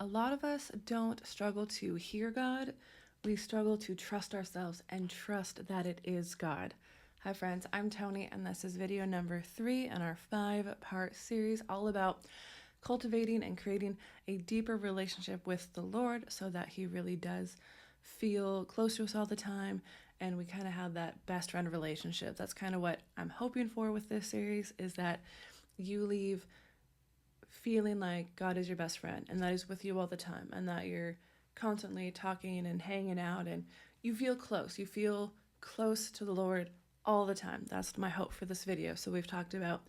A lot of us don't struggle to hear God. We struggle to trust ourselves and trust that it is God. Hi friends, I'm Toni and this is video number 3 in our 5-part series all about cultivating and creating a deeper relationship with the Lord so that He really does feel close to us all the time and we kind of have that best friend relationship. That's kind of what I'm hoping for with this series, is that you leave feeling like God is your best friend and that He's with you all the time and that you're constantly talking and hanging out and you feel close. You feel close to the Lord all the time. That's my hope for this video. So we've talked about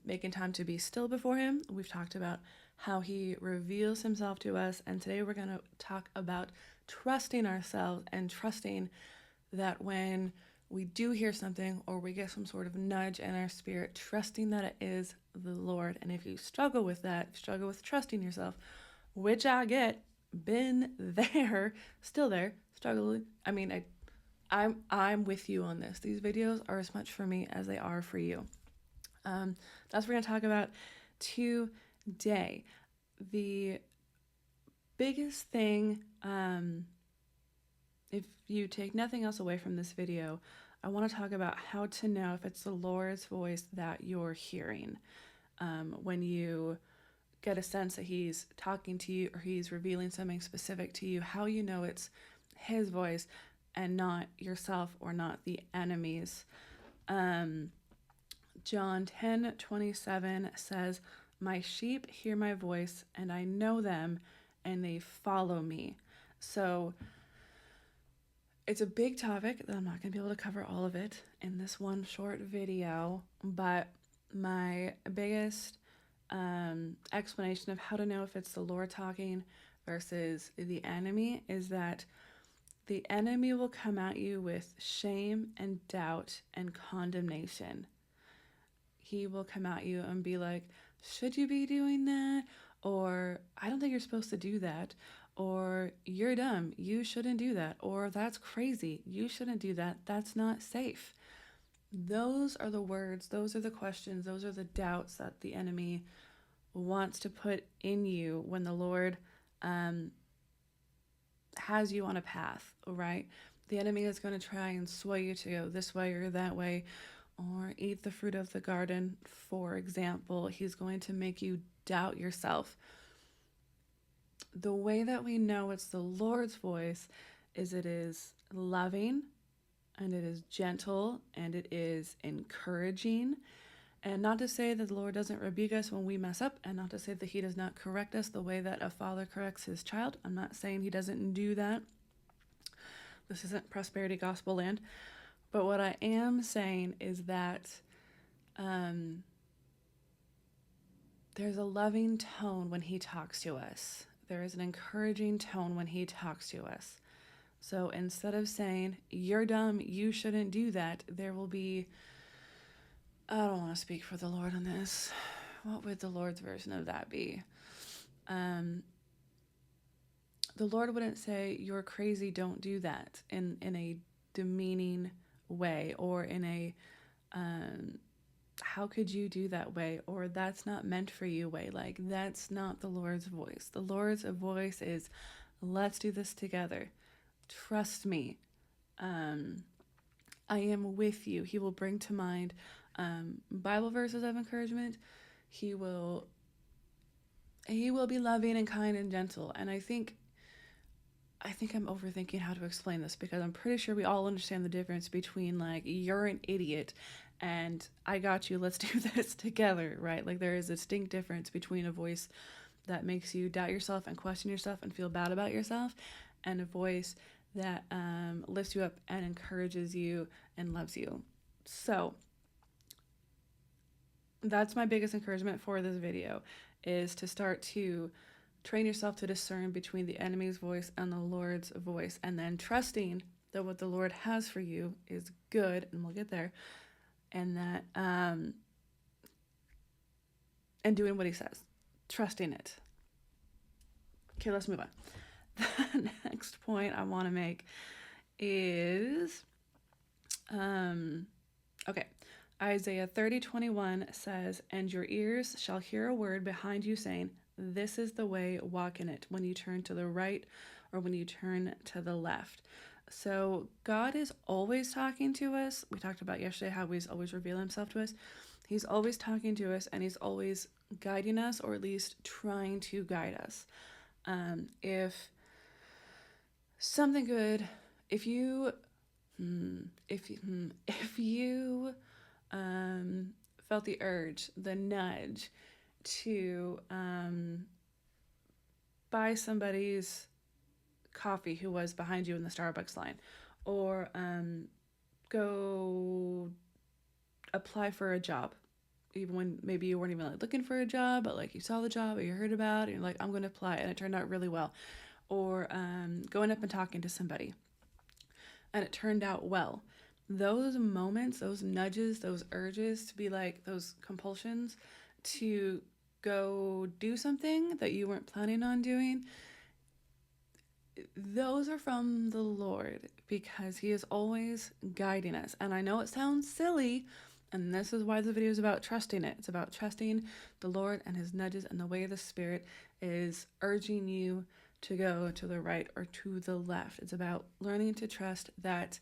making time to be still before Him. We've talked about how He reveals Himself to us. And today we're going to talk about trusting ourselves and trusting that when we do hear something or we get some sort of nudge in our spirit, trusting that it is the Lord. And if you struggle with that, struggle with trusting yourself, which I get, been there, still there, struggling. I mean, I'm with you on this. These videos are as much for me as they are for you. That's what we're going to talk about today. The biggest thing, if you take nothing else away from this video, I want to talk about how to know if it's the Lord's voice that you're hearing. When you get a sense that He's talking to you or He's revealing something specific to you, how you know it's His voice and not yourself or not the enemy's. John 10:27 says, "My sheep hear my voice, and I know them, and they follow me." So it's a big topic that I'm not going to be able to cover all of it in this one short video, but my biggest explanation of how to know if it's the Lord talking versus the enemy is that the enemy will come at you with shame and doubt and condemnation. He will come at you and be like, should you be doing that? Or I don't think you're supposed to do that. Or you're dumb, you shouldn't do that. Or that's crazy, you shouldn't do that. That's not safe. Those are the words, those are the questions, those are the doubts that the enemy wants to put in you when the Lord has you on a path, right? The enemy is going to try and sway you to go this way or that way, or eat the fruit of the garden, for example. He's going to make you doubt yourself. The way that we know it's the Lord's voice is it is loving and it is gentle and it is encouraging. And not to say that the Lord doesn't rebuke us when we mess up, and not to say that He does not correct us the way that a father corrects his child. I'm not saying He doesn't do that. This isn't prosperity gospel land. But what I am saying is that there's a loving tone when He talks to us. There is an encouraging tone when He talks to us. So instead of saying, you're dumb, you shouldn't do that, there will be, I don't want to speak for the Lord on this. What would the Lord's version of that be? The Lord wouldn't say, you're crazy, don't do that, in a demeaning way, or in a, how could you do that way, or that's not meant for you way. Like, that's not the Lord's voice. The Lord's voice is, let's do this together. Trust me. I am with you. He will bring to mind Bible verses of encouragement. He will be loving and kind and gentle. And I think I'm overthinking how to explain this, because I'm pretty sure we all understand the difference between like, you're an idiot and I got you, let's do this together, right? Like, there is a distinct difference between a voice that makes you doubt yourself and question yourself and feel bad about yourself, and a voice that lifts you up and encourages you and loves you. So that's my biggest encouragement for this video, is to start to train yourself to discern between the enemy's voice and the Lord's voice, and then trusting that what the Lord has for you is good, and we'll get there, and that and doing what He says, trusting it. Okay, let's move on. The next point I want to make is Isaiah 30:21 says, "And your ears shall hear a word behind you saying, This is the way, walk in it, when you turn to the right or when you turn to the left. So God is always talking to us. We talked about yesterday how he's always revealing himself to us. He's always talking to us, and he's always guiding us, or at least trying to guide us. If something good, if you felt the urge, the nudge to buy somebody's coffee who was behind you in the Starbucks line, or go apply for a job, even when maybe you weren't even like looking for a job, but like you saw the job or you heard about it and you're like, I'm going to apply, and it turned out really well. Or going up and talking to somebody and it turned out well. Those moments, those nudges, those urges to be like, those compulsions to go do something that you weren't planning on doing, those are from the Lord, because he is always guiding us. And I know it sounds silly, and this is why the video is about trusting it. It's about trusting the Lord and his nudges and the way the Spirit is urging you to go to the right or to the left. It's about learning to trust that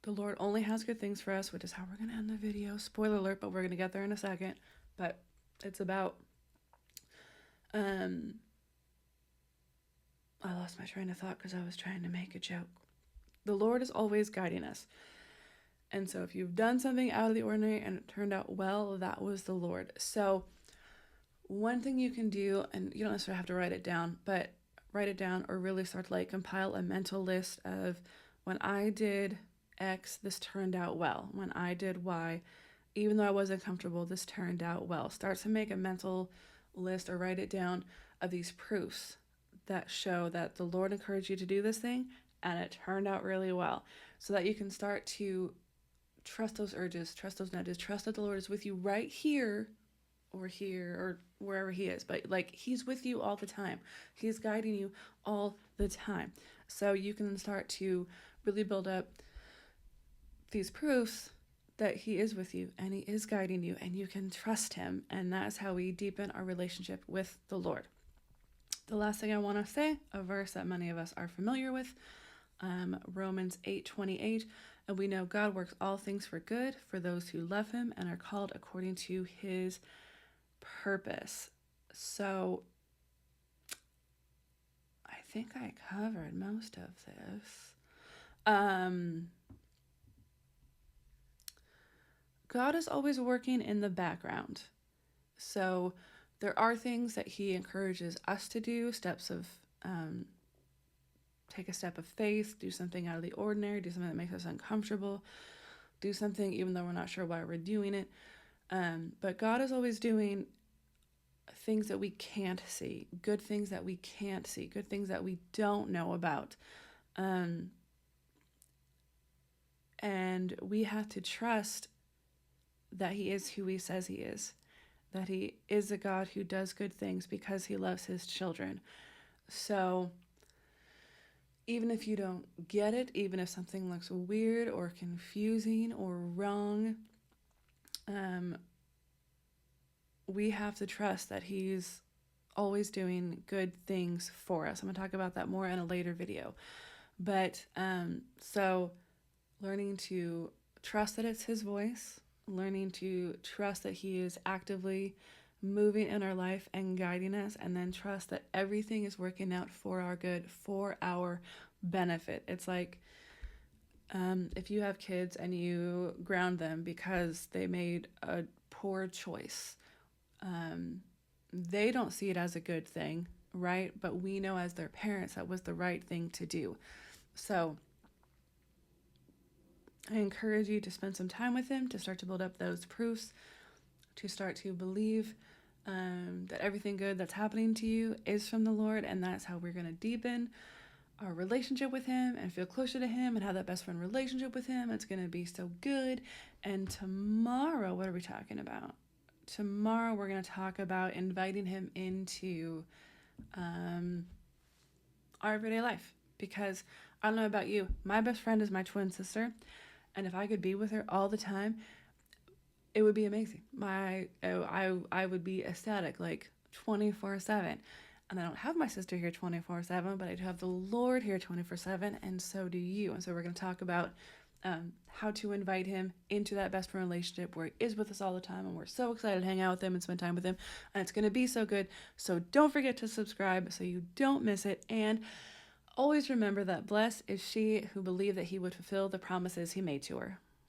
the Lord only has good things for us, which is how we're going to end the video. Spoiler alert, but we're going to get there in a second. But it's about, I lost my train of thought because I was trying to make a joke. The Lord is always guiding us. And so if you've done something out of the ordinary and it turned out well, that was the Lord. So one thing you can do, and you don't necessarily have to write it down, but write it down or really start to like compile a mental list of, when I did X, this turned out well. When I did Y, even though I wasn't comfortable, this turned out well. Start to make a mental list or write it down of these proofs that show that the Lord encouraged you to do this thing and it turned out really well, so that you can start to trust those urges, trust those nudges, trust that the Lord is with you right here or wherever he is. But like, he's with you all the time. He's guiding you all the time. So you can start to really build up these proofs that he is with you and he is guiding you and you can trust him. And that's how we deepen our relationship with the Lord. The last thing I want to say, a verse that many of us are familiar with, Romans 8:28, and we know God works all things for good for those who love him and are called according to his purpose. So I think I covered most of this. God is always working in the background. So there are things that he encourages us to do, steps of take a step of faith, do something out of the ordinary, do something that makes us uncomfortable, do something even though we're not sure why we're doing it. But God is always doing things that we can't see, good things that we can't see, good things that we don't know about. And we have to trust that he is who he says he is, that he is a God who does good things because he loves his children. So even if you don't get it, even if something looks weird or confusing or wrong, we have to trust that he's always doing good things for us. I'm going to talk about that more in a later video. But so learning to trust that it's his voice, learning to trust that he is actively moving in our life and guiding us, and then trust that everything is working out for our good, for our benefit. It's like if you have kids and you ground them because they made a poor choice, they don't see it as a good thing, right? But we know as their parents that was the right thing to do. So I encourage you to spend some time with him, to start to build up those proofs, to start to believe that everything good that's happening to you is from the Lord, and that's how we're going to deepen our relationship with him and feel closer to him and have that best friend relationship with him. It's going to be so good. And tomorrow, what are we talking about? Tomorrow we're going to talk about inviting him into our everyday life, because I don't know about you, my best friend is my twin sister, and if I could be with her all the time, it would be amazing. I would be ecstatic. Like, 24/7. And I don't have my sister here 24/7, but I do have the Lord here 24/7, and so do you. And so we're going to talk about how to invite him into that best friend relationship where he is with us all the time, and we're so excited to hang out with him and spend time with him, and it's going to be so good. So don't forget to subscribe so you don't miss it, and always remember that blessed is she who believed that he would fulfill the promises he made to her.